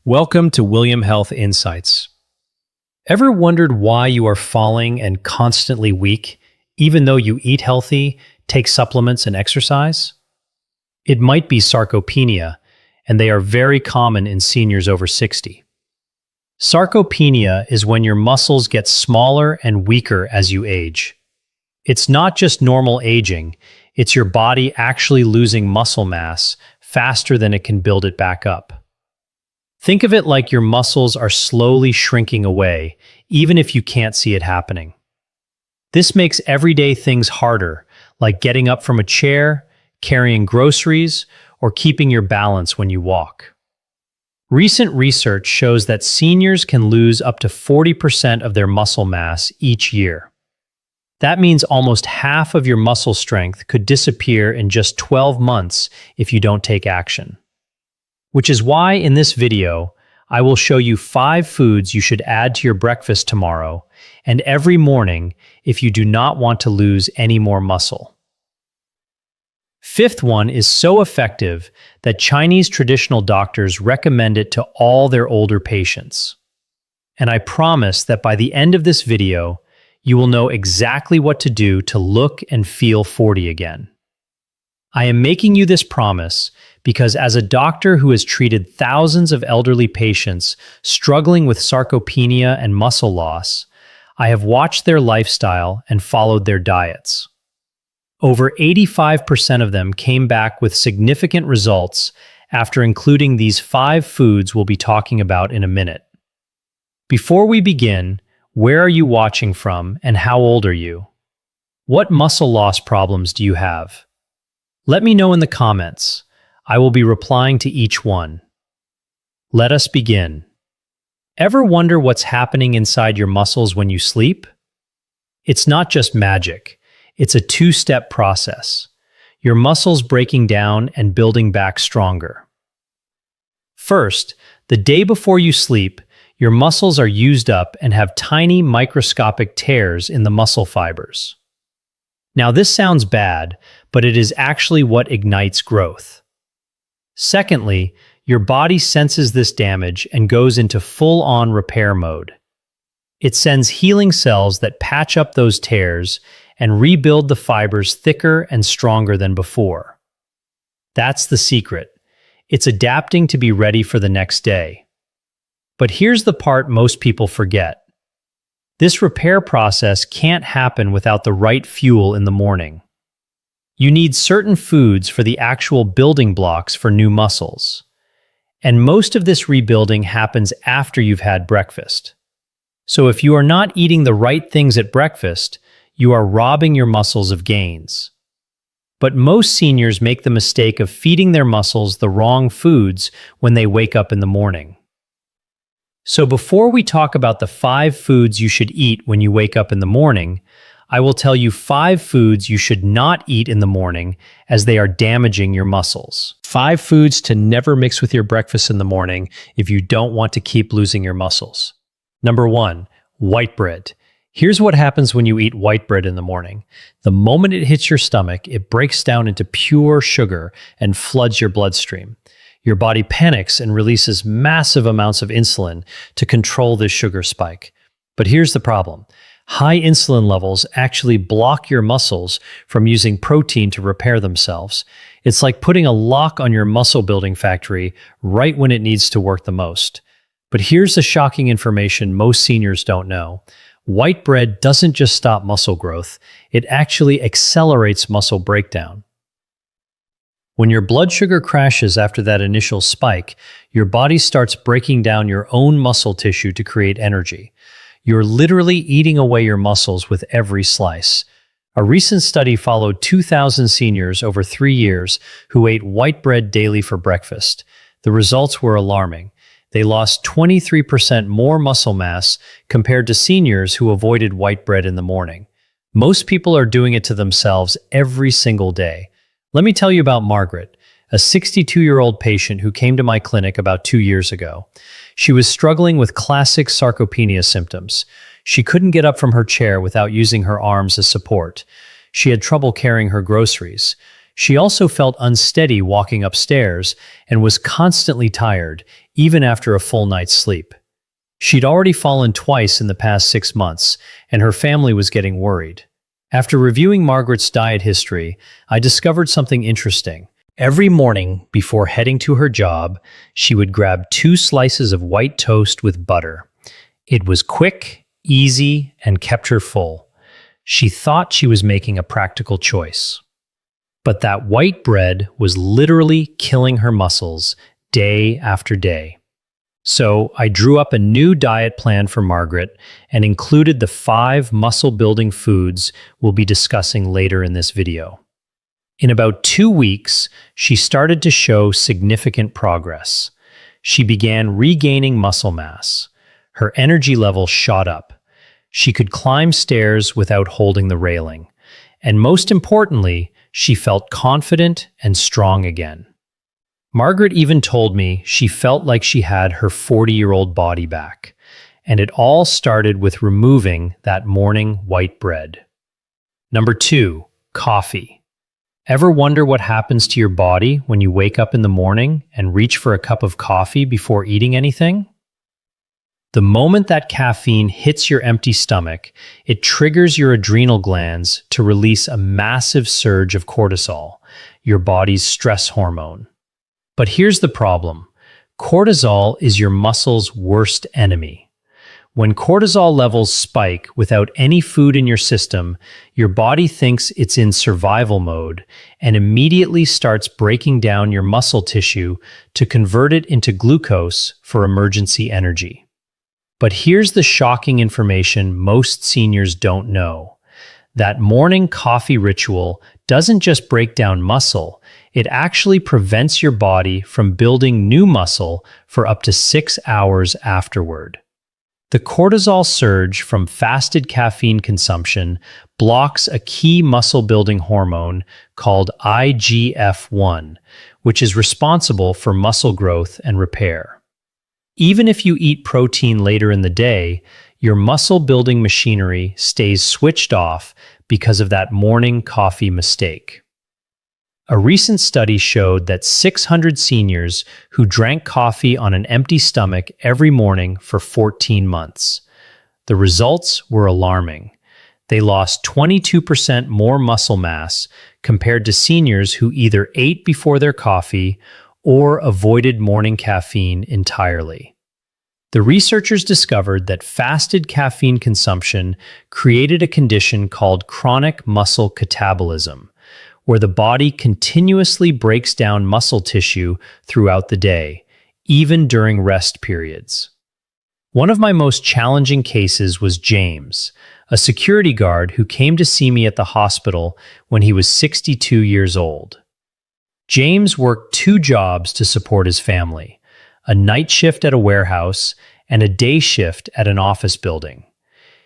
Welcome to William Health Insights. Ever wondered why you are falling and constantly weak, even though you eat healthy, take supplements, and exercise? It might be sarcopenia, and they are very common in seniors over 60. Sarcopenia is when your muscles get smaller and weaker as you age. It's not just normal aging, it's your body actually losing muscle mass faster than it can build it back up. Think of it like your muscles are slowly shrinking away, even if you can't see it happening. This makes everyday things harder, like getting up from a chair, carrying groceries, or keeping your balance when you walk. Recent research shows that seniors can lose up to 40% of their muscle mass each year. That means almost half of your muscle strength could disappear in just 12 months if you don't take action. Which is why in this video, I will show you 5 foods you should add to your breakfast tomorrow and every morning if you do not want to lose any more muscle. Fifth one is so effective that Chinese traditional doctors recommend it to all their older patients. And I promise that by the end of this video, you will know exactly what to do to look and feel 40 again. I am making you this promise because as a doctor who has treated thousands of elderly patients struggling with sarcopenia and muscle loss, I have watched their lifestyle and followed their diets. Over 85% of them came back with significant results after including these 5 foods we'll be talking about in a minute. Before we begin, where are you watching from and how old are you? What muscle loss problems do you have? Let me know in the comments. I will be replying to each one. Let us begin. Ever wonder what's happening inside your muscles when you sleep? It's not just magic. It's a 2-step process. Your muscles breaking down and building back stronger. First, the day before you sleep, your muscles are used up and have tiny microscopic tears in the muscle fibers. Now this sounds bad, but it is actually what ignites growth. Secondly, your body senses this damage and goes into full-on repair mode. It sends healing cells that patch up those tears and rebuild the fibers thicker and stronger than before. That's the secret. It's adapting to be ready for the next day. But here's the part most people forget. This repair process can't happen without the right fuel in the morning. You need certain foods for the actual building blocks for new muscles. And most of this rebuilding happens after you've had breakfast. So if you are not eating the right things at breakfast, you are robbing your muscles of gains. But most seniors make the mistake of feeding their muscles the wrong foods when they wake up in the morning. So before we talk about the 5 foods you should eat when you wake up in the morning, I will tell you 5 foods you should not eat in the morning as they are damaging your muscles. 5 foods to never mix with your breakfast in the morning if you don't want to keep losing your muscles. Number 1, white bread. Here's what happens when you eat white bread in the morning. The moment it hits your stomach, it breaks down into pure sugar and floods your bloodstream. Your body panics and releases massive amounts of insulin to control this sugar spike. But here's the problem. High insulin levels actually block your muscles from using protein to repair themselves. It's like putting a lock on your muscle building factory right when it needs to work the most. But here's the shocking information most seniors don't know. White bread doesn't just stop muscle growth, it actually accelerates muscle breakdown. When your blood sugar crashes after that initial spike, your body starts breaking down your own muscle tissue to create energy. You're literally eating away your muscles with every slice. A recent study followed 2,000 seniors over 3 years who ate white bread daily for breakfast. The results were alarming. They lost 23% more muscle mass compared to seniors who avoided white bread in the morning. Most people are doing it to themselves every single day. Let me tell you about Margaret, a 62-year-old patient who came to my clinic about 2 years ago. She was struggling with classic sarcopenia symptoms. She couldn't get up from her chair without using her arms as support. She had trouble carrying her groceries. She also felt unsteady walking upstairs and was constantly tired, even after a full night's sleep. She'd already fallen twice in the past 6 months, and her family was getting worried. After reviewing Margaret's diet history, I discovered something interesting. Every morning, before heading to her job, she would grab 2 slices of white toast with butter. It was quick, easy, and kept her full. She thought she was making a practical choice. But that white bread was literally killing her muscles day after day. So I drew up a new diet plan for Margaret and included the 5 muscle-building foods we'll be discussing later in this video. In about 2 weeks, she started to show significant progress. She began regaining muscle mass. Her energy level shot up. She could climb stairs without holding the railing. And most importantly, she felt confident and strong again. Margaret even told me she felt like she had her 40-year-old body back. And it all started with removing that morning white bread. Number 2, coffee. Ever wonder what happens to your body when you wake up in the morning and reach for a cup of coffee before eating anything? The moment that caffeine hits your empty stomach, it triggers your adrenal glands to release a massive surge of cortisol, your body's stress hormone. But here's the problem. Cortisol is your muscle's worst enemy. When cortisol levels spike without any food in your system, your body thinks it's in survival mode and immediately starts breaking down your muscle tissue to convert it into glucose for emergency energy. But here's the shocking information most seniors don't know. That morning coffee ritual doesn't just break down muscle, it actually prevents your body from building new muscle for up to 6 hours afterward. The cortisol surge from fasted caffeine consumption blocks a key muscle-building hormone called IGF-1, which is responsible for muscle growth and repair. Even if you eat protein later in the day, your muscle-building machinery stays switched off because of that morning coffee mistake. A recent study showed that 600 seniors who drank coffee on an empty stomach every morning for 14 months. The results were alarming. They lost 22% more muscle mass compared to seniors who either ate before their coffee or avoided morning caffeine entirely. The researchers discovered that fasted caffeine consumption created a condition called chronic muscle catabolism, where the body continuously breaks down muscle tissue throughout the day, even during rest periods. One of my most challenging cases was James, a security guard who came to see me at the hospital when he was 62 years old. James worked 2 jobs to support his family, a night shift at a warehouse and a day shift at an office building.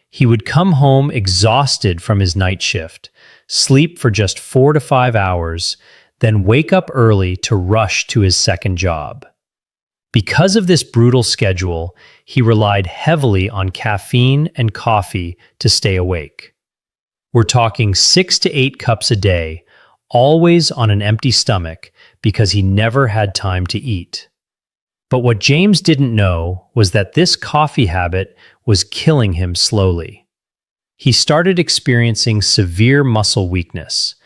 He would come home exhausted from his night shift, sleep for just 4 to 5 hours, then wake up early to rush to his second job. Because of this brutal schedule, he relied heavily on caffeine and coffee to stay awake. We're talking 6 to 8 cups a day, always on an empty stomach because he never had time to eat. But what James didn't know was that this coffee habit was killing him slowly. He started experiencing severe muscle weakness,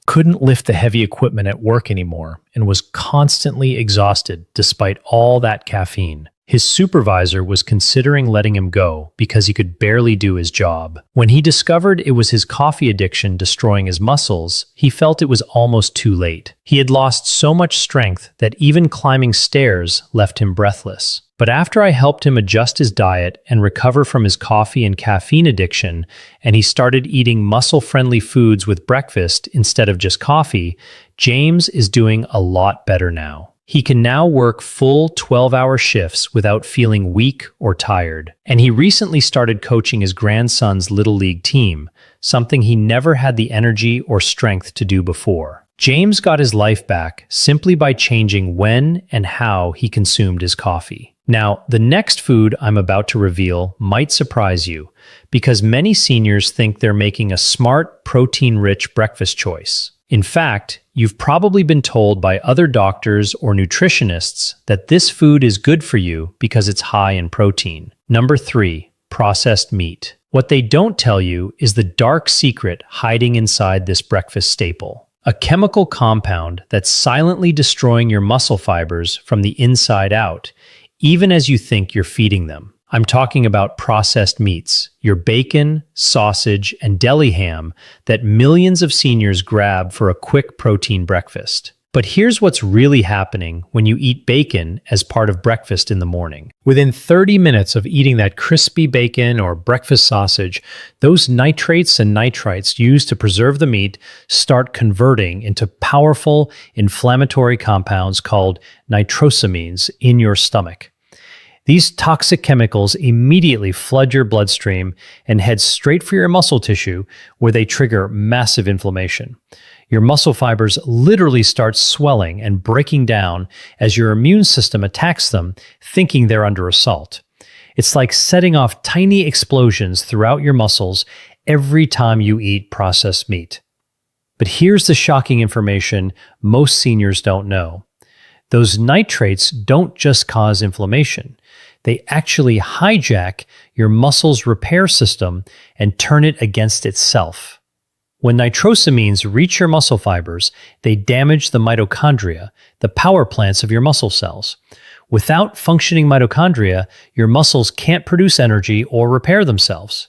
couldn't lift the heavy equipment at work anymore, and was constantly exhausted despite all that caffeine. His supervisor was considering letting him go because he could barely do his job. When he discovered it was his coffee addiction destroying his muscles, he felt it was almost too late. He had lost so much strength that even climbing stairs left him breathless. But after I helped him adjust his diet and recover from his coffee and caffeine addiction, and he started eating muscle-friendly foods with breakfast instead of just coffee, James is doing a lot better now. He can now work full 12-hour shifts without feeling weak or tired. And he recently started coaching his grandson's Little League team, something he never had the energy or strength to do before. James got his life back simply by changing when and how he consumed his coffee. Now, the next food I'm about to reveal might surprise you, because many seniors think they're making a smart, protein-rich breakfast choice. In fact, you've probably been told by other doctors or nutritionists that this food is good for you because it's high in protein. Number 3, processed meat. What they don't tell you is the dark secret hiding inside this breakfast staple. A chemical compound that's silently destroying your muscle fibers from the inside out, even as you think you're feeding them. I'm talking about processed meats, your bacon, sausage, and deli ham that millions of seniors grab for a quick protein breakfast. But here's what's really happening when you eat bacon as part of breakfast in the morning. Within 30 minutes of eating that crispy bacon or breakfast sausage, those nitrates and nitrites used to preserve the meat start converting into powerful inflammatory compounds called nitrosamines in your stomach. These toxic chemicals immediately flood your bloodstream and head straight for your muscle tissue, where they trigger massive inflammation. Your muscle fibers literally start swelling and breaking down as your immune system attacks them, thinking they're under assault. It's like setting off tiny explosions throughout your muscles every time you eat processed meat. But here's the shocking information most seniors don't know. Those nitrates don't just cause inflammation. They actually hijack your muscle's repair system and turn it against itself. When nitrosamines reach your muscle fibers, they damage the mitochondria, the power plants of your muscle cells. Without functioning mitochondria, your muscles can't produce energy or repair themselves.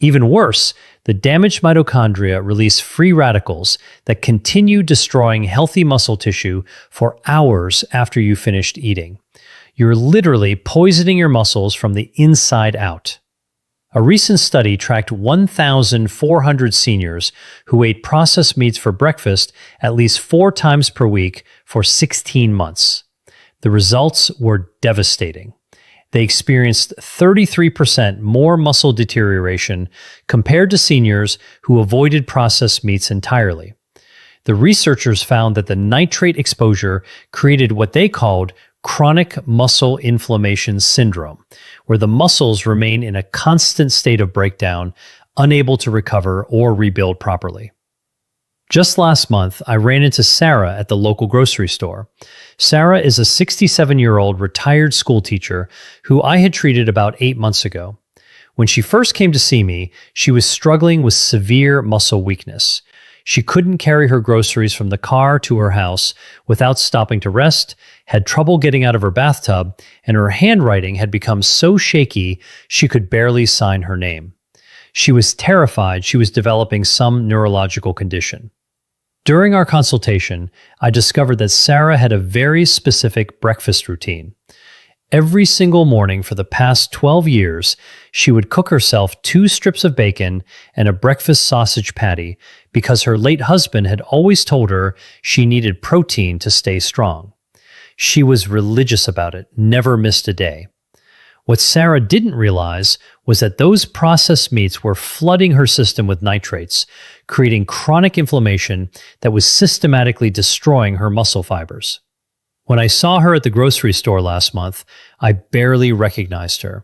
Even worse, the damaged mitochondria release free radicals that continue destroying healthy muscle tissue for hours after you finished eating. You're literally poisoning your muscles from the inside out. A recent study tracked 1,400 seniors who ate processed meats for breakfast at least 4 times per week for 16 months. The results were devastating. They experienced 33% more muscle deterioration compared to seniors who avoided processed meats entirely. The researchers found that the nitrate exposure created what they called chronic muscle inflammation syndrome, where the muscles remain in a constant state of breakdown, unable to recover or rebuild properly. Just last month, I ran into Sarah at the local grocery store. Sarah is a 67-year-old retired school teacher who I had treated about 8 months ago. When she first came to see me, she was struggling with severe muscle weakness. She couldn't carry her groceries from the car to her house without stopping to rest, had trouble getting out of her bathtub, and her handwriting had become so shaky she could barely sign her name. She was terrified she was developing some neurological condition. During our consultation, I discovered that Sarah had a very specific breakfast routine. Every single morning for the past 12 years, she would cook herself 2 strips of bacon and a breakfast sausage patty because her late husband had always told her she needed protein to stay strong. She was religious about it, never missed a day. What Sarah didn't realize was that those processed meats were flooding her system with nitrates, creating chronic inflammation that was systematically destroying her muscle fibers. When I saw her at the grocery store last month, I barely recognized her.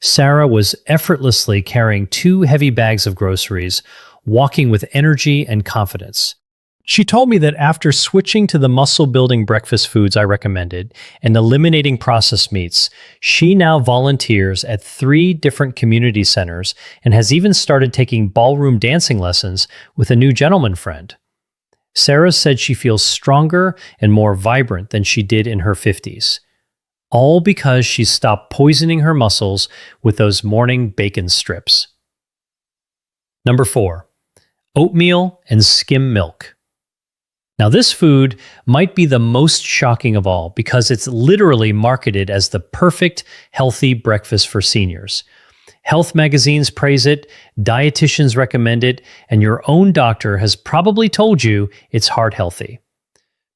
Sarah was effortlessly carrying 2 heavy bags of groceries, walking with energy and confidence. She told me that after switching to the muscle-building breakfast foods I recommended and eliminating processed meats, she now volunteers at 3 different community centers and has even started taking ballroom dancing lessons with a new gentleman friend. Sarah said she feels stronger and more vibrant than she did in her 50s, all because she stopped poisoning her muscles with those morning bacon strips. Number 4, oatmeal and skim milk. Now, this food might be the most shocking of all because it's literally marketed as the perfect healthy breakfast for seniors. Health magazines praise it, dietitians recommend it, and your own doctor has probably told you it's heart healthy.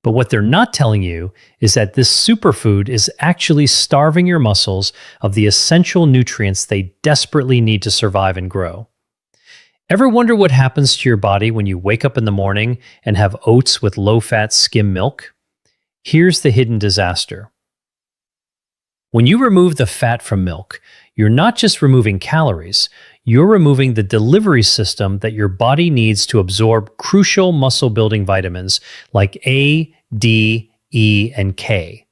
But what they're not telling you is that this superfood is actually starving your muscles of the essential nutrients they desperately need to survive and grow. Ever wonder what happens to your body when you wake up in the morning and have oats with low-fat skim milk? Here's the hidden disaster. When you remove the fat from milk, you're not just removing calories, you're removing the delivery system that your body needs to absorb crucial muscle-building vitamins like A, D, E, and K.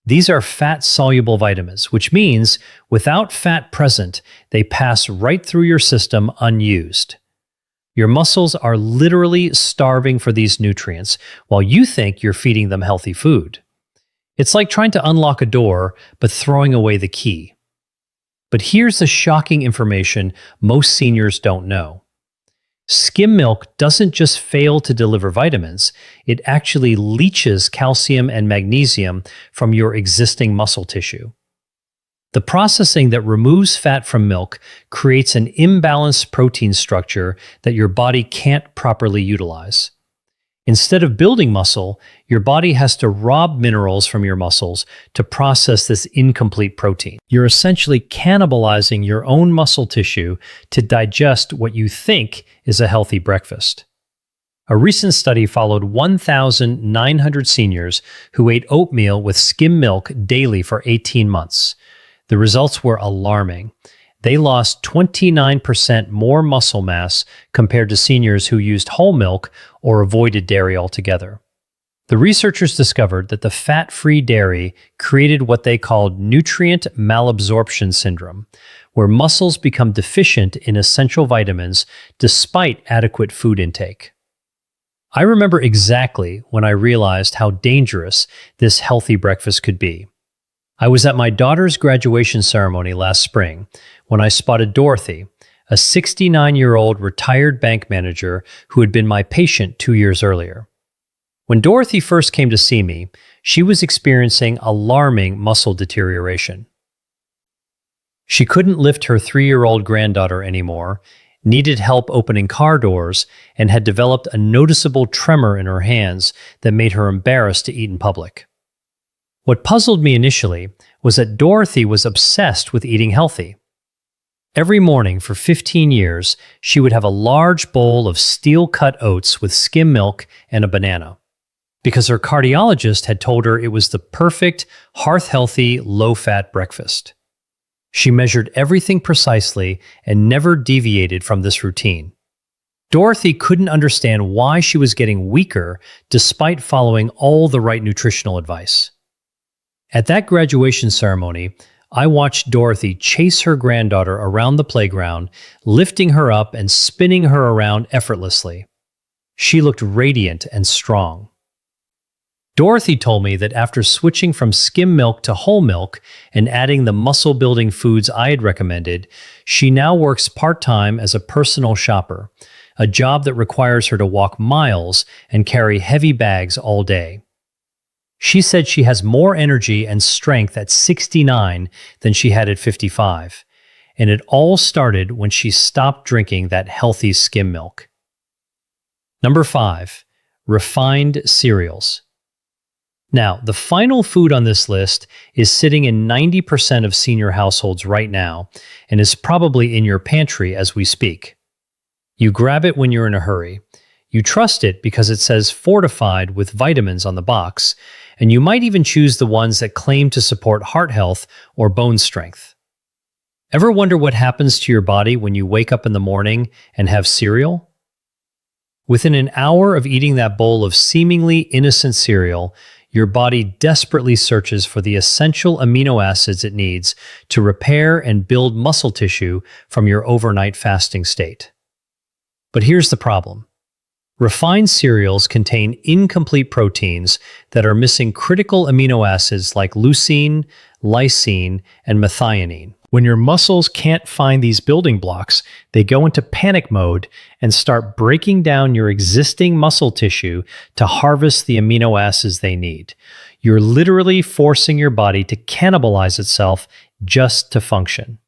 These are fat-soluble vitamins, which means without fat present, they pass right through your system unused. Your muscles are literally starving for these nutrients while you think you're feeding them healthy food. It's like trying to unlock a door, but throwing away the key. But here's the shocking information most seniors don't know. Skim milk doesn't just fail to deliver vitamins, it actually leaches calcium and magnesium from your existing muscle tissue. The processing that removes fat from milk creates an imbalanced protein structure that your body can't properly utilize. Instead of building muscle, your body has to rob minerals from your muscles to process this incomplete protein. You're essentially cannibalizing your own muscle tissue to digest what you think is a healthy breakfast. A recent study followed 1,900 seniors who ate oatmeal with skim milk daily for 18 months. The results were alarming. They lost 29% more muscle mass compared to seniors who used whole milk or avoided dairy altogether. The researchers discovered that the fat-free dairy created what they called nutrient malabsorption syndrome, where muscles become deficient in essential vitamins despite adequate food intake. I remember exactly when I realized how dangerous this healthy breakfast could be. I was at my daughter's graduation ceremony last spring when I spotted Dorothy, a 69-year-old retired bank manager who had been my patient 2 years earlier. When Dorothy first came to see me, she was experiencing alarming muscle deterioration. She couldn't lift her 3-year-old granddaughter anymore, needed help opening car doors, and had developed a noticeable tremor in her hands that made her embarrassed to eat in public. What puzzled me initially was that Dorothy was obsessed with eating healthy. Every morning for 15 years, she would have a large bowl of steel-cut oats with skim milk and a banana, because her cardiologist had told her it was the perfect, hearth-healthy, low-fat breakfast. She measured everything precisely and never deviated from this routine. Dorothy couldn't understand why she was getting weaker despite following all the right nutritional advice. At that graduation ceremony, I watched Dorothy chase her granddaughter around the playground, lifting her up and spinning her around effortlessly. She looked radiant and strong. Dorothy told me that after switching from skim milk to whole milk and adding the muscle-building foods I had recommended, she now works part-time as a personal shopper, a job that requires her to walk miles and carry heavy bags all day. She said she has more energy and strength at 69 than she had at 55, and it all started when she stopped drinking that healthy skim milk. Number 5, refined cereals. Now, the final food on this list is sitting in 90% of senior households right now and is probably in your pantry as we speak. You grab it when you're in a hurry. You trust it because it says fortified with vitamins on the box, and you might even choose the ones that claim to support heart health or bone strength. Ever wonder what happens to your body when you wake up in the morning and have cereal? Within an hour of eating that bowl of seemingly innocent cereal, your body desperately searches for the essential amino acids it needs to repair and build muscle tissue from your overnight fasting state. But here's the problem. Refined cereals contain incomplete proteins that are missing critical amino acids like leucine, lysine, and methionine. When your muscles can't find these building blocks, they go into panic mode and start breaking down your existing muscle tissue to harvest the amino acids they need. You're literally forcing your body to cannibalize itself just to function.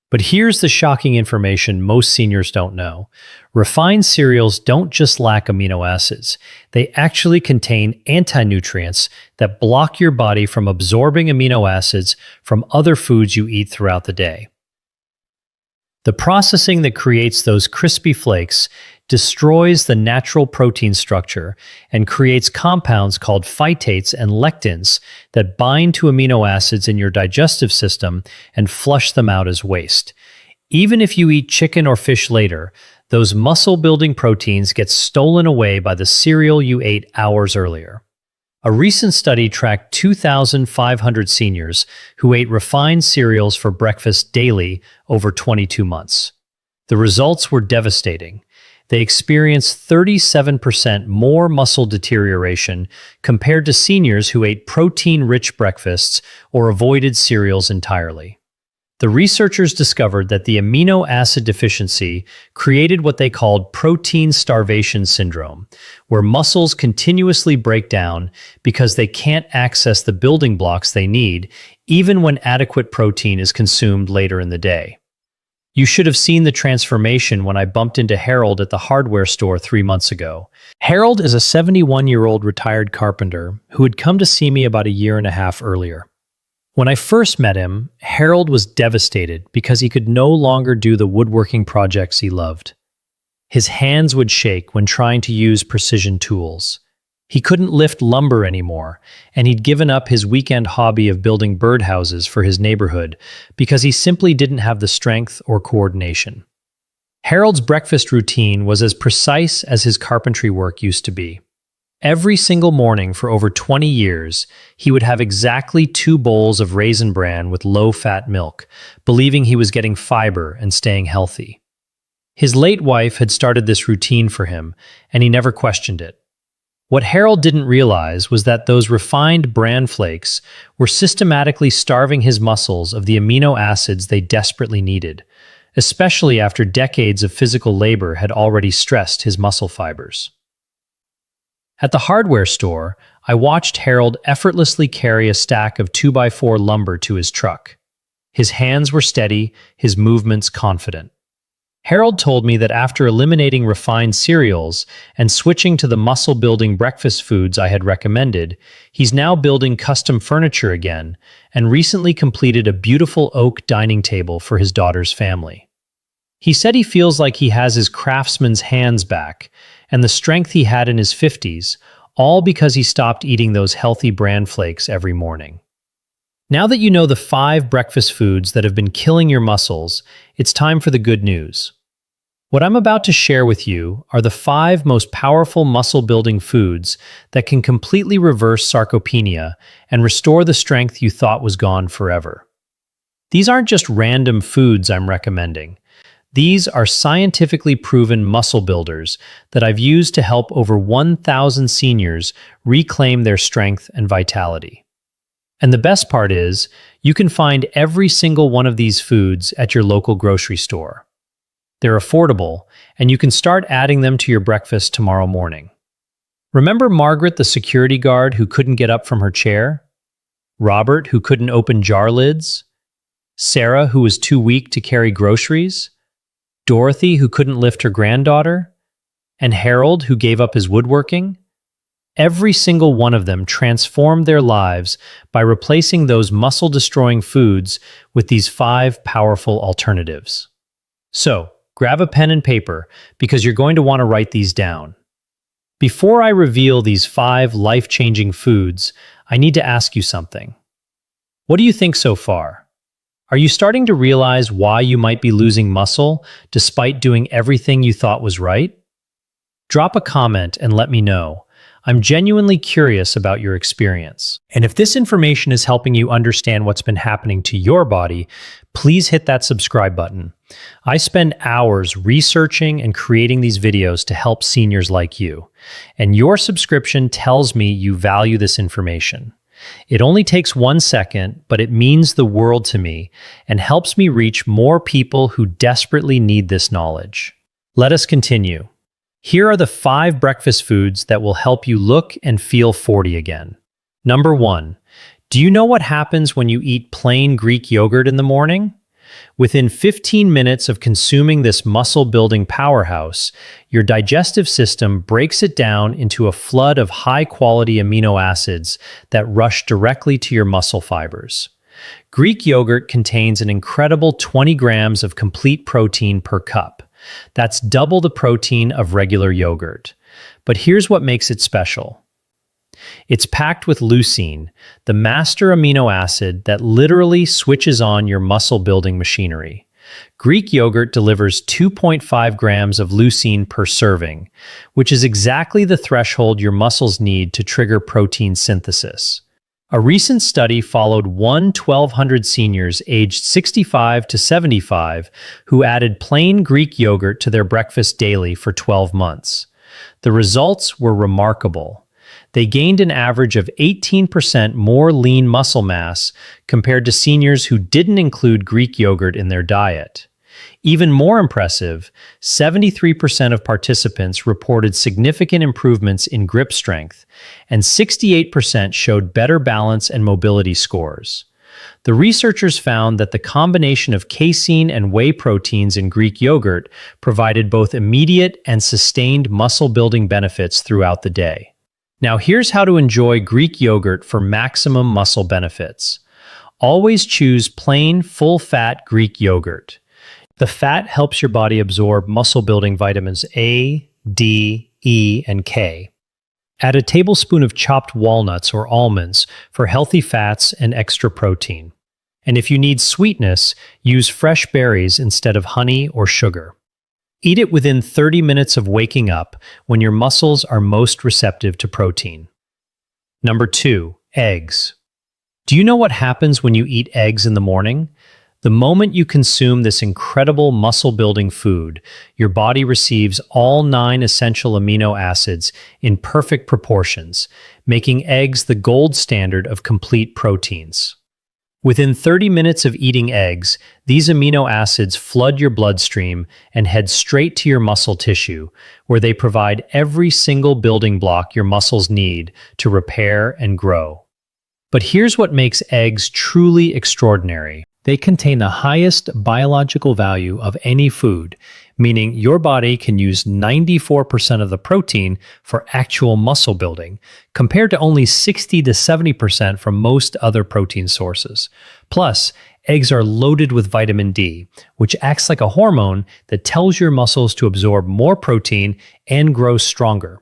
But here's the shocking information most seniors don't know. Refined cereals don't just lack amino acids. They actually contain anti-nutrients that block your body from absorbing amino acids from other foods you eat throughout the day. The processing that creates those crispy flakes destroys the natural protein structure and creates compounds called phytates and lectins that bind to amino acids in your digestive system and flush them out as waste. Even if you eat chicken or fish later, those muscle-building proteins get stolen away by the cereal you ate hours earlier. A recent study tracked 2,500 seniors who ate refined cereals for breakfast daily over 22 months. The results were devastating. They experienced 37% more muscle deterioration compared to seniors who ate protein-rich breakfasts or avoided cereals entirely. The researchers discovered that the amino acid deficiency created what they called protein starvation syndrome, where muscles continuously break down because they can't access the building blocks they need, even when adequate protein is consumed later in the day. You should have seen the transformation when I bumped into Harold at the hardware store 3 months ago. Harold is a 71-year-old retired carpenter who had come to see me about a year and a half earlier. When I first met him, Harold was devastated because he could no longer do the woodworking projects he loved. His hands would shake when trying to use precision tools. He couldn't lift lumber anymore, and he'd given up his weekend hobby of building birdhouses for his neighborhood because he simply didn't have the strength or coordination. Harold's breakfast routine was as precise as his carpentry work used to be. Every single morning for over 20 years, he would have exactly 2 bowls of raisin bran with low-fat milk, believing he was getting fiber and staying healthy. His late wife had started this routine for him, and he never questioned it. What Harold didn't realize was that those refined bran flakes were systematically starving his muscles of the amino acids they desperately needed, especially after decades of physical labor had already stressed his muscle fibers. At the hardware store, I watched Harold effortlessly carry a stack of 2x4 lumber to his truck. His hands were steady, his movements confident. Harold told me that after eliminating refined cereals and switching to the muscle-building breakfast foods I had recommended, he's now building custom furniture again and recently completed a beautiful oak dining table for his daughter's family. He said he feels like he has his craftsman's hands back and the strength he had in his 50s, all because he stopped eating those healthy bran flakes every morning. Now that you know the 5 breakfast foods that have been killing your muscles, it's time for the good news. What I'm about to share with you are the 5 most powerful muscle-building foods that can completely reverse sarcopenia and restore the strength you thought was gone forever. These aren't just random foods I'm recommending. These are scientifically proven muscle builders that I've used to help over 1,000 seniors reclaim their strength and vitality. And the best part is, you can find every single one of these foods at your local grocery store. They're affordable, and you can start adding them to your breakfast tomorrow morning. Remember Margaret, the security guard who couldn't get up from her chair? Robert, who couldn't open jar lids? Sarah, who was too weak to carry groceries? Dorothy, who couldn't lift her granddaughter? And Harold, who gave up his woodworking? Every single one of them transformed their lives by replacing those muscle-destroying foods with these 5 powerful alternatives. So, grab a pen and paper because you're going to want to write these down. Before I reveal these 5 life-changing foods, I need to ask you something. What do you think so far? Are you starting to realize why you might be losing muscle despite doing everything you thought was right? Drop a comment and let me know. I'm genuinely curious about your experience. And if this information is helping you understand what's been happening to your body, please hit that subscribe button. I spend hours researching and creating these videos to help seniors like you. And your subscription tells me you value this information. It only takes 1 second, but it means the world to me and helps me reach more people who desperately need this knowledge. Let us continue. Here are the 5 breakfast foods that will help you look and feel 40 again. Number 1. Do you know what happens when you eat plain Greek yogurt in the morning? Within 15 minutes of consuming this muscle-building powerhouse, your digestive system breaks it down into a flood of high-quality amino acids that rush directly to your muscle fibers. Greek yogurt contains an incredible 20 grams of complete protein per cup. That's double the protein of regular yogurt. But here's what makes it special. It's packed with leucine, the master amino acid that literally switches on your muscle-building machinery. Greek yogurt delivers 2.5 grams of leucine per serving, which is exactly the threshold your muscles need to trigger protein synthesis. A recent study followed 1,200 seniors aged 65 to 75 who added plain Greek yogurt to their breakfast daily for 12 months. The results were remarkable. They gained an average of 18% more lean muscle mass compared to seniors who didn't include Greek yogurt in their diet. Even more impressive, 73% of participants reported significant improvements in grip strength, and 68% showed better balance and mobility scores. The researchers found that the combination of casein and whey proteins in Greek yogurt provided both immediate and sustained muscle-building benefits throughout the day. Now here's how to enjoy Greek yogurt for maximum muscle benefits. Always choose plain, full-fat Greek yogurt. The fat helps your body absorb muscle-building vitamins A, D, E, and K. Add a tablespoon of chopped walnuts or almonds for healthy fats and extra protein. And if you need sweetness, use fresh berries instead of honey or sugar. Eat it within 30 minutes of waking up when your muscles are most receptive to protein. Number 2, eggs. Do you know what happens when you eat eggs in the morning? The moment you consume this incredible muscle-building food, your body receives all 9 essential amino acids in perfect proportions, making eggs the gold standard of complete proteins. Within 30 minutes of eating eggs, these amino acids flood your bloodstream and head straight to your muscle tissue, where they provide every single building block your muscles need to repair and grow. But here's what makes eggs truly extraordinary. They contain the highest biological value of any food, meaning your body can use 94% of the protein for actual muscle building, compared to only 60 to 70% from most other protein sources. Plus, eggs are loaded with vitamin D, which acts like a hormone that tells your muscles to absorb more protein and grow stronger.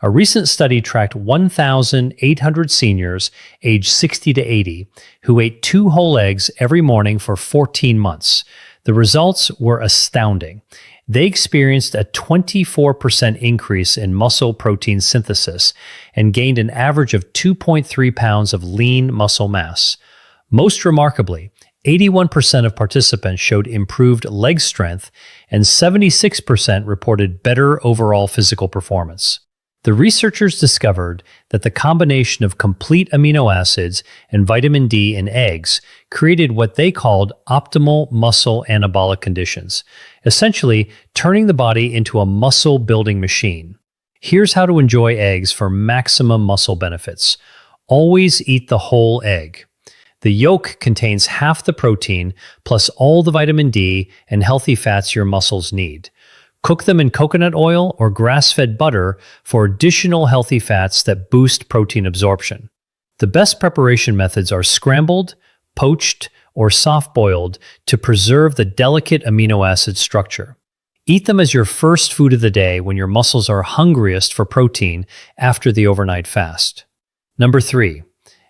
A recent study tracked 1,800 seniors aged 60 to 80 who ate 2 whole eggs every morning for 14 months. The results were astounding. They experienced a 24% increase in muscle protein synthesis and gained an average of 2.3 pounds of lean muscle mass. Most remarkably, 81% of participants showed improved leg strength and 76% reported better overall physical performance. The researchers discovered that the combination of complete amino acids and vitamin D in eggs created what they called optimal muscle anabolic conditions, essentially turning the body into a muscle-building machine. Here's how to enjoy eggs for maximum muscle benefits. Always eat the whole egg. The yolk contains half the protein plus all the vitamin D and healthy fats your muscles need. Cook them in coconut oil or grass-fed butter for additional healthy fats that boost protein absorption. The best preparation methods are scrambled, poached, or soft-boiled to preserve the delicate amino acid structure. Eat them as your first food of the day when your muscles are hungriest for protein after the overnight fast. Number 3.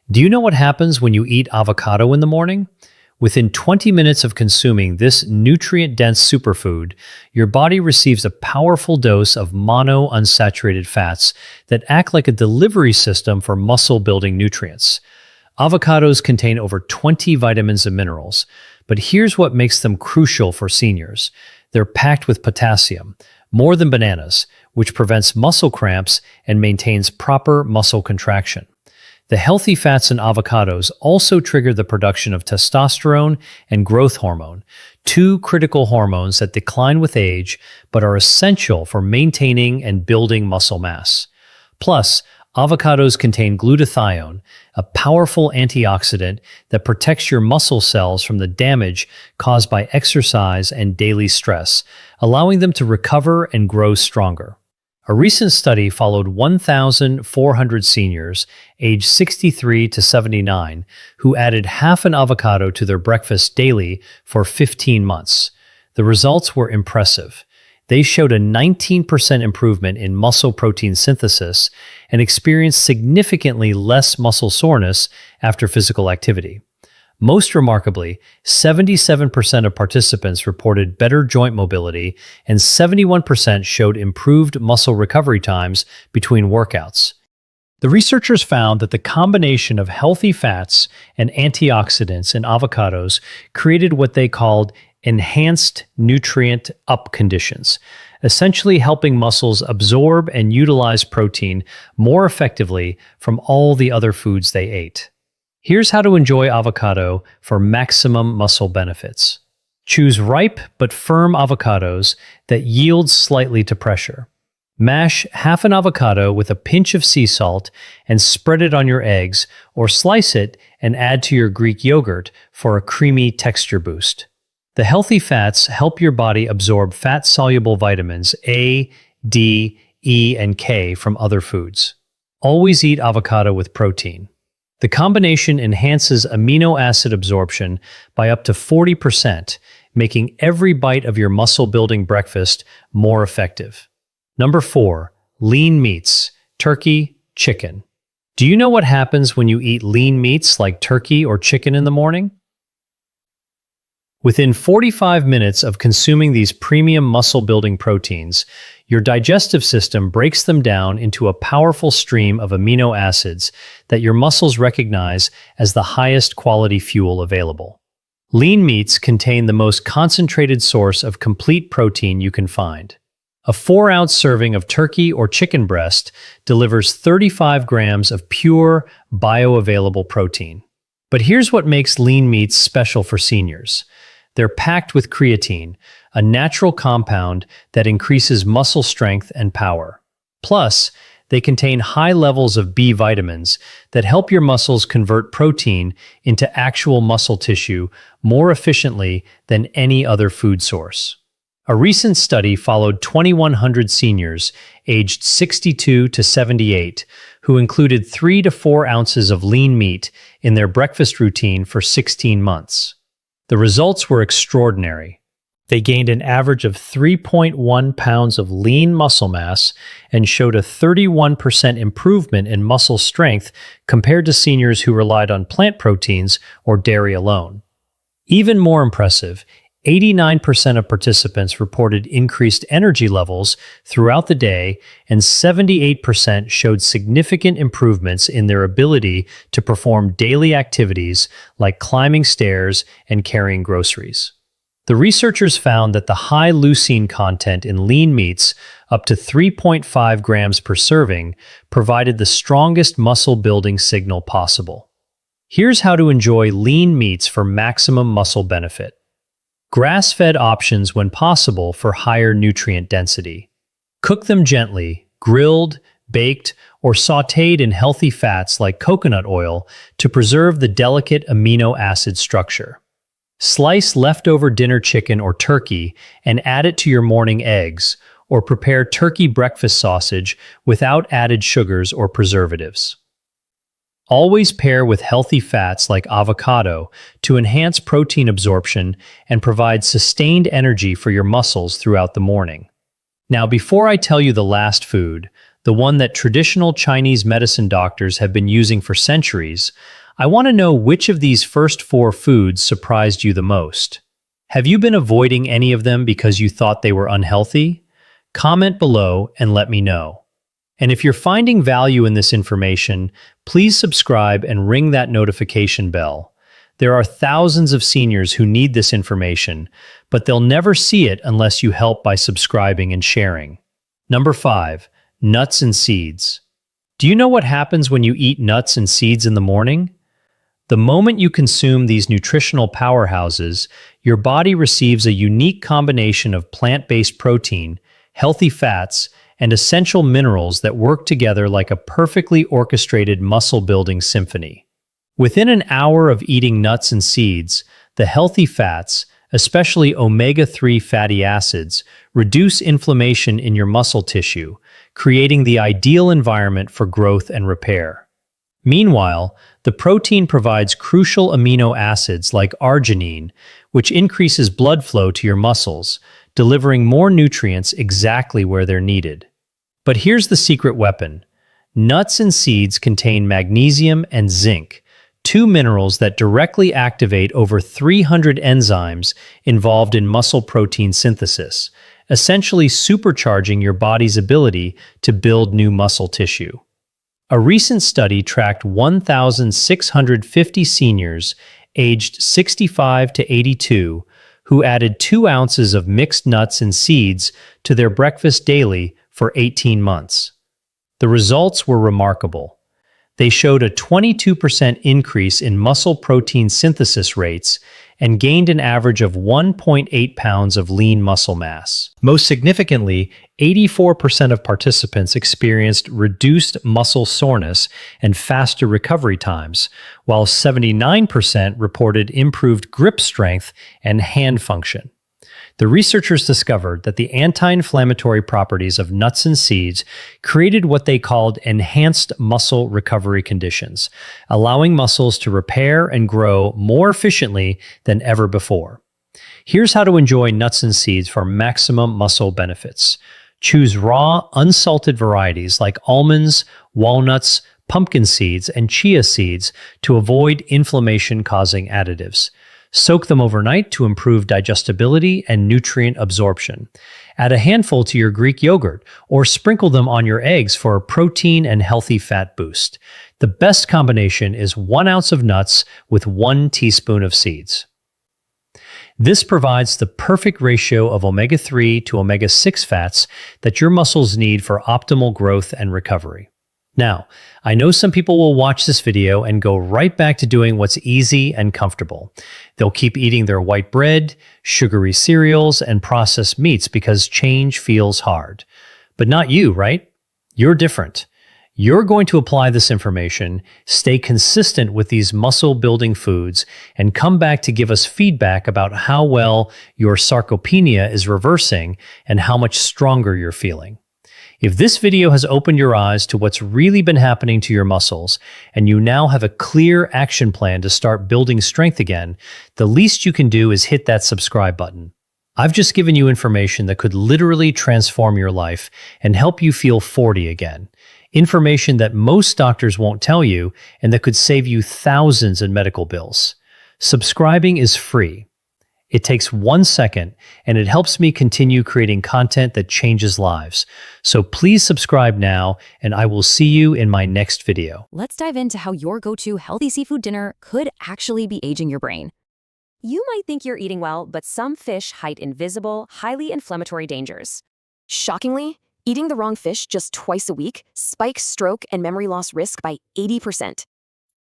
Do you know what happens when you eat avocado in the morning? Within 20 minutes of consuming this nutrient-dense superfood, your body receives a powerful dose of monounsaturated fats that act like a delivery system for muscle-building nutrients. Avocados contain over 20 vitamins and minerals, but here's what makes them crucial for seniors. They're packed with potassium, more than bananas, which prevents muscle cramps and maintains proper muscle contraction. The healthy fats in avocados also trigger the production of testosterone and growth hormone, 2 critical hormones that decline with age but are essential for maintaining and building muscle mass. Plus, avocados contain glutathione, a powerful antioxidant that protects your muscle cells from the damage caused by exercise and daily stress, allowing them to recover and grow stronger. A recent study followed 1,400 seniors aged 63 to 79 who added half an avocado to their breakfast daily for 15 months. The results were impressive. They showed a 19% improvement in muscle protein synthesis and experienced significantly less muscle soreness after physical activity. Most remarkably, 77% of participants reported better joint mobility and 71% showed improved muscle recovery times between workouts. The researchers found that the combination of healthy fats and antioxidants in avocados created what they called enhanced nutrient up conditions, essentially helping muscles absorb and utilize protein more effectively from all the other foods they ate. Here's how to enjoy avocado for maximum muscle benefits. Choose ripe but firm avocados that yield slightly to pressure. Mash half an avocado with a pinch of sea salt and spread it on your eggs, or slice it and add to your Greek yogurt for a creamy texture boost. The healthy fats help your body absorb fat-soluble vitamins A, D, E, and K from other foods. Always eat avocado with protein. The combination enhances amino acid absorption by up to 40%, making every bite of your muscle-building breakfast more effective. Number 4. Lean meats, turkey, chicken. Do you know what happens when you eat lean meats like turkey or chicken in the morning? Within 45 minutes of consuming these premium muscle-building proteins, your digestive system breaks them down into a powerful stream of amino acids that your muscles recognize as the highest quality fuel available. Lean meats contain the most concentrated source of complete protein you can find. A 4-ounce serving of turkey or chicken breast delivers 35 grams of pure, bioavailable protein. But here's what makes lean meats special for seniors. They're packed with creatine, a natural compound that increases muscle strength and power. Plus, they contain high levels of B vitamins that help your muscles convert protein into actual muscle tissue more efficiently than any other food source. A recent study followed 2,100 seniors aged 62 to 78 who included 3 to 4 ounces of lean meat in their breakfast routine for 16 months. The results were extraordinary. They gained an average of 3.1 pounds of lean muscle mass and showed a 31% improvement in muscle strength compared to seniors who relied on plant proteins or dairy alone. Even more impressive, 89% of participants reported increased energy levels throughout the day, and 78% showed significant improvements in their ability to perform daily activities like climbing stairs and carrying groceries. The researchers found that the high leucine content in lean meats, up to 3.5 grams per serving, provided the strongest muscle-building signal possible. Here's how to enjoy lean meats for maximum muscle benefit. Grass-fed options when possible for higher nutrient density. Cook them gently, grilled, baked, or sautéed in healthy fats like coconut oil to preserve the delicate amino acid structure. Slice leftover dinner chicken or turkey and add it to your morning eggs, or prepare turkey breakfast sausage without added sugars or preservatives. Always pair with healthy fats like avocado to enhance protein absorption and provide sustained energy for your muscles throughout the morning. Now, before I tell you the last food, the one that traditional Chinese medicine doctors have been using for centuries, I want to know which of these first 4 foods surprised you the most. Have you been avoiding any of them because you thought they were unhealthy? Comment below and let me know. And if you're finding value in this information, please subscribe and ring that notification bell. There are thousands of seniors who need this information, but they'll never see it unless you help by subscribing and sharing. Number 5. Nuts and seeds. Do you know what happens when you eat nuts and seeds in the morning? The moment you consume these nutritional powerhouses, your body receives a unique combination of plant-based protein, healthy fats, and essential minerals that work together like a perfectly orchestrated muscle-building symphony. Within an hour of eating nuts and seeds, the healthy fats, especially omega-3 fatty acids, reduce inflammation in your muscle tissue, creating the ideal environment for growth and repair. Meanwhile, the protein provides crucial amino acids like arginine, which increases blood flow to your muscles, delivering more nutrients exactly where they're needed. But here's the secret weapon. Nuts and seeds contain magnesium and zinc, two minerals that directly activate over 300 enzymes involved in muscle protein synthesis, essentially supercharging your body's ability to build new muscle tissue. A recent study tracked 1,650 seniors aged 65 to 82 who added 2 ounces of mixed nuts and seeds to their breakfast daily for 18 months. The results were remarkable. They showed a 22% increase in muscle protein synthesis rates and gained an average of 1.8 pounds of lean muscle mass. Most significantly, 84% of participants experienced reduced muscle soreness and faster recovery times, while 79% reported improved grip strength and hand function. The researchers discovered that the anti-inflammatory properties of nuts and seeds created what they called enhanced muscle recovery conditions, allowing muscles to repair and grow more efficiently than ever before. Here's how to enjoy nuts and seeds for maximum muscle benefits. Choose raw, unsalted varieties like almonds, walnuts, pumpkin seeds, and chia seeds to avoid inflammation-causing additives. Soak them overnight to improve digestibility and nutrient absorption. Add a handful to your Greek yogurt or sprinkle them on your eggs for a protein and healthy fat boost. The best combination is 1 ounce of nuts with 1 teaspoon of seeds. This provides the perfect ratio of omega-3 to omega-6 fats that your muscles need for optimal growth and recovery. Now, I know some people will watch this video and go right back to doing what's easy and comfortable. They'll keep eating their white bread, sugary cereals, and processed meats because change feels hard. But not you, right? You're different. You're going to apply this information, stay consistent with these muscle-building foods, and come back to give us feedback about how well your sarcopenia is reversing and how much stronger you're feeling. If this video has opened your eyes to what's really been happening to your muscles, and you now have a clear action plan to start building strength again, the least you can do is hit that subscribe button. I've just given you information that could literally transform your life and help you feel 40 again. Information that most doctors won't tell you and that could save you thousands in medical bills. Subscribing is free. It takes 1 second, and it helps me continue creating content that changes lives. So please subscribe now, and I will see you in my next video. Let's dive into how your go-to healthy seafood dinner could actually be aging your brain. You might think you're eating well, but some fish hide invisible, highly inflammatory dangers. Shockingly, eating the wrong fish just twice a week spikes stroke and memory loss risk by 80%.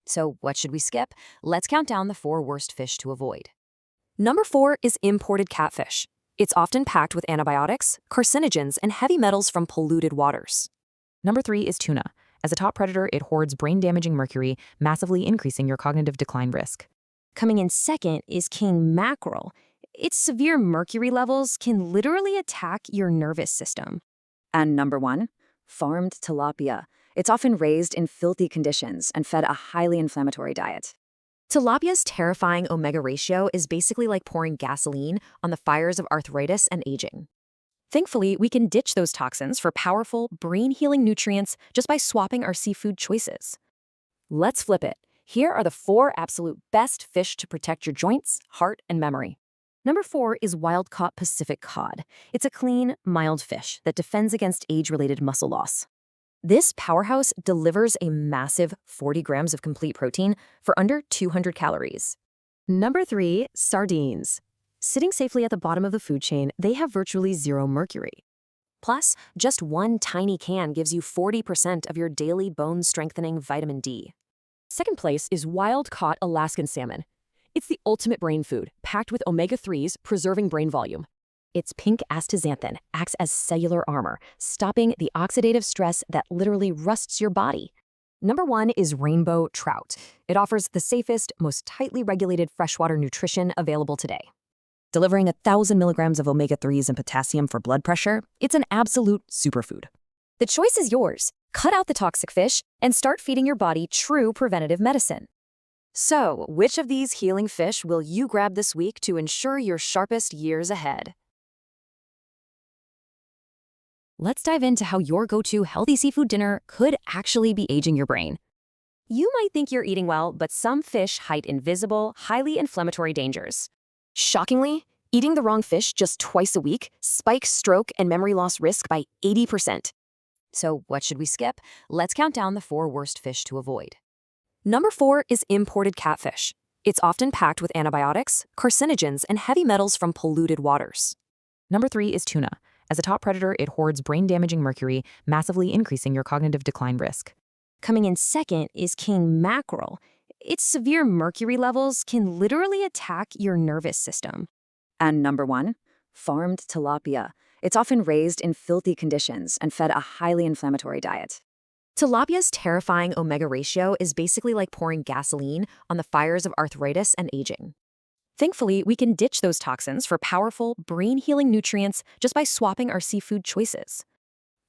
So what should we skip? Let's count down the 4 worst fish to avoid. Number 4 is imported catfish. It's often packed with antibiotics, carcinogens, and heavy metals from polluted waters. Number 3 is tuna. As a top predator, it hoards brain-damaging mercury, massively increasing your cognitive decline risk. Coming in second is king mackerel. Its severe mercury levels can literally attack your nervous system. And number 1, farmed tilapia. It's often raised in filthy conditions and fed a highly inflammatory diet. Tilapia's terrifying omega ratio is basically like pouring gasoline on the fires of arthritis and aging. Thankfully, we can ditch those toxins for powerful, brain-healing nutrients just by swapping our seafood choices. Let's flip it. Here are the 4 absolute best fish to protect your joints, heart, and memory. Number 4 is wild-caught Pacific cod. It's a clean, mild fish that defends against age-related muscle loss. This powerhouse delivers a massive 40 grams of complete protein for under 200 calories. Number 3, sardines. Sitting safely at the bottom of the food chain, they have virtually 0 mercury. Plus, just 1 tiny can gives you 40% of your daily bone-strengthening vitamin D. Second place is wild-caught Alaskan salmon. It's the ultimate brain food, packed with omega-3s, preserving brain volume. Its pink astaxanthin acts as cellular armor, stopping the oxidative stress that literally rusts your body. Number 1 is rainbow trout. It offers the safest, most tightly regulated freshwater nutrition available today. Delivering 1,000 milligrams of omega-3s and potassium for blood pressure, it's an absolute superfood. The choice is yours. Cut out the toxic fish and start feeding your body true preventative medicine. So, which of these healing fish will you grab this week to ensure your sharpest years ahead? Let's dive into how your go-to healthy seafood dinner could actually be aging your brain. You might think you're eating well, but some fish hide invisible, highly inflammatory dangers. Shockingly, eating the wrong fish just twice a week spikes stroke and memory loss risk by 80%. So what should we skip? Let's count down the 4 worst fish to avoid. Number 4 is imported catfish. It's often packed with antibiotics, carcinogens, and heavy metals from polluted waters. Number 3 is tuna. As a top predator, it hoards brain-damaging mercury, massively increasing your cognitive decline risk. Coming in second is king mackerel. Its severe mercury levels can literally attack your nervous system. And number 1, farmed tilapia. It's often raised in filthy conditions and fed a highly inflammatory diet. Tilapia's terrifying omega ratio is basically like pouring gasoline on the fires of arthritis and aging. Thankfully, we can ditch those toxins for powerful, brain-healing nutrients just by swapping our seafood choices.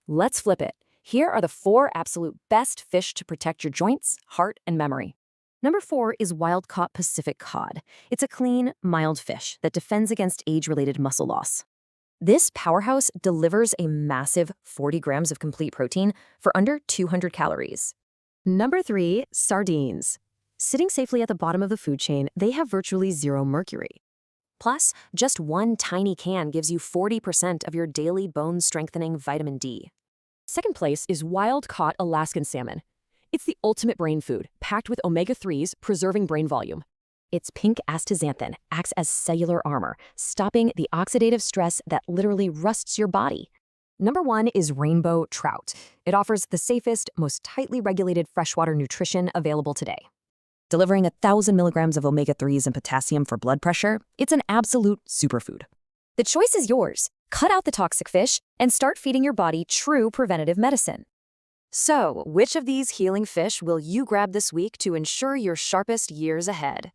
Let's flip it. Here are the 4 absolute best fish to protect your joints, heart, and memory. Number 4 is wild-caught Pacific cod. It's a clean, mild fish that defends against age-related muscle loss. This powerhouse delivers a massive 40 grams of complete protein for under 200 calories. Number 3, sardines. Sitting safely at the bottom of the food chain, they have virtually zero mercury. Plus, just one tiny can gives you 40% of your daily bone-strengthening vitamin D. Second place is wild-caught Alaskan salmon. It's the ultimate brain food, packed with omega-3s, preserving brain volume. Its pink astaxanthin acts as cellular armor, stopping the oxidative stress that literally rusts your body. Number 1 is rainbow trout. It offers the safest, most tightly regulated freshwater nutrition available today. Delivering 1,000 milligrams of omega-3s and potassium for blood pressure, it's an absolute superfood. The choice is yours. Cut out the toxic fish and start feeding your body true preventative medicine. So, which of these healing fish will you grab this week to ensure your sharpest years ahead?